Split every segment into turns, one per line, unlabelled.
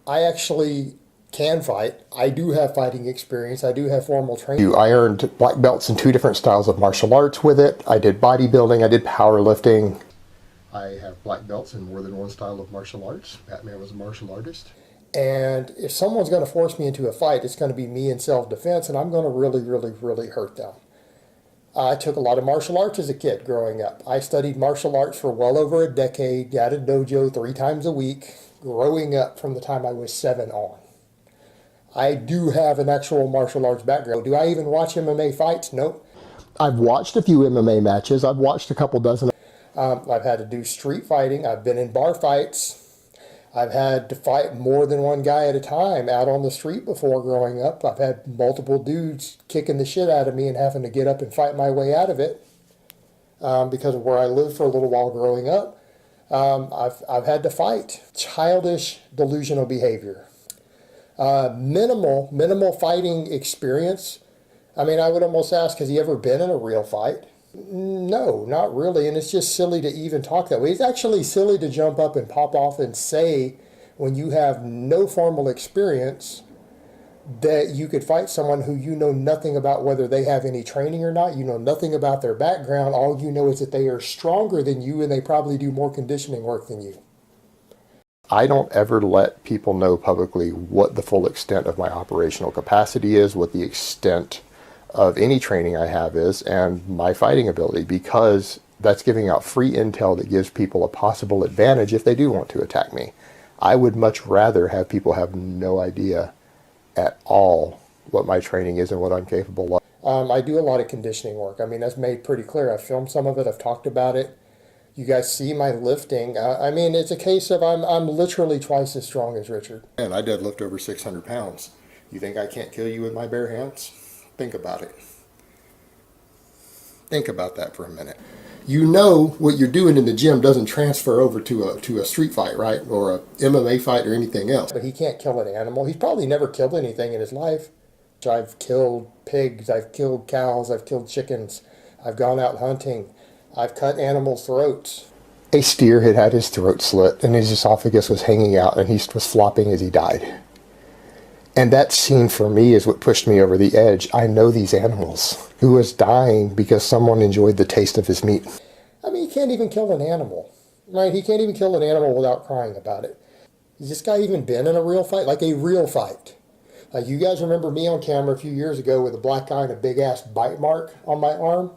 I actually can fight. I do have fighting experience. I do have formal training. I earned black belts in 2 different styles of martial arts with it. I did bodybuilding. I did powerlifting. I have black belts in more than 1 style of martial arts. Batman was a martial artist. And if someone's going to force me into a fight, it's going to be me in self-defense, and I'm going to really, really, really hurt them. I took a lot of martial arts as a kid growing up. I studied martial arts for well over a decade, at a dojo 3 times a week, growing up from the time I was 7 on. I do have an actual martial arts background. Do I even watch MMA fights? Nope. I've watched a few MMA matches. I've watched a couple dozen. I've had to do street fighting. I've been in bar fights. I've had to fight more than one guy at a time out on the street before growing up. I've had multiple dudes kicking the shit out of me and having to get up and fight my way out of it because of where I lived for a little while growing up. I've had to fight childish, delusional behavior. Minimal fighting experience. I mean, I would almost ask, has he ever been in a real fight? No, not really, and it's just silly to even talk that way. It's actually silly to jump up and pop off and say, when you have no formal experience, that you could fight someone who you know nothing about whether they have any training or not. You know nothing about their background. All you know is that they are stronger than you and they probably do more conditioning work than you. I don't ever let people know publicly what the full extent of my operational capacity is, what the extent of any training I have is, and my fighting ability, because that's giving out free intel that gives people a possible advantage if they do want to attack me. I would much rather have people have no idea at all what my training is and what I'm capable of. I do a lot of conditioning work. I mean, that's made pretty clear. I've filmed some of it. I've talked about it. You guys see my lifting. I mean, it's a case of I'm literally twice as strong as Richard. And I deadlift over 600 pounds. You think I can't kill you with my bare hands? Think about it. Think about that for a minute. You know what you're doing in the gym doesn't transfer over to a street fight, right? Or a MMA fight or anything else. But he can't kill an animal. He's probably never killed anything in his life. I've killed pigs. I've killed cows. I've killed chickens. I've gone out hunting. I've cut animals' throats. A steer had had his throat slit and his esophagus was hanging out and he was flopping as he died. And that scene for me is what pushed me over the edge. I know these animals who was dying because someone enjoyed the taste of his meat. I mean, he can't even kill an animal, right? He can't even kill an animal without crying about it. Has this guy even been in a real fight? Like a real fight? Like you guys remember me on camera a few years ago with a black eye and a big ass bite mark on my arm?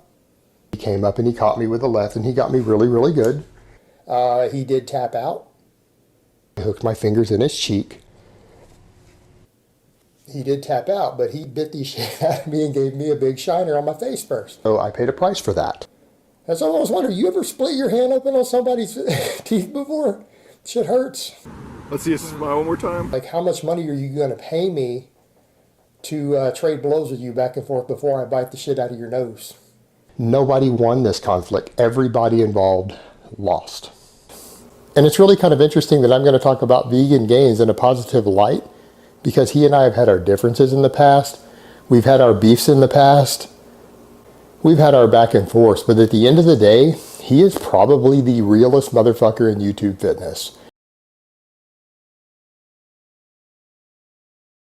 He came up and he caught me with the left and he got me really, really good. He did tap out. I hooked my fingers in his cheek. He did tap out, but he bit the shit out of me and gave me a big shiner on my face first. So I paid a price for that. And so I always wonder, you ever split your hand open on somebody's teeth before? Shit hurts.
Let's see a smile one more time.
Like, how much money are you going to pay me to trade blows with you back and forth before I bite the shit out of your nose? Nobody won this conflict. Everybody involved lost. And it's really kind of interesting that I'm going to talk about vegan gains in a positive light, because he and I have had our differences in the past. We've had our beefs in the past. We've had our back and forth. But at the end of the day, he is probably the realest motherfucker in YouTube fitness.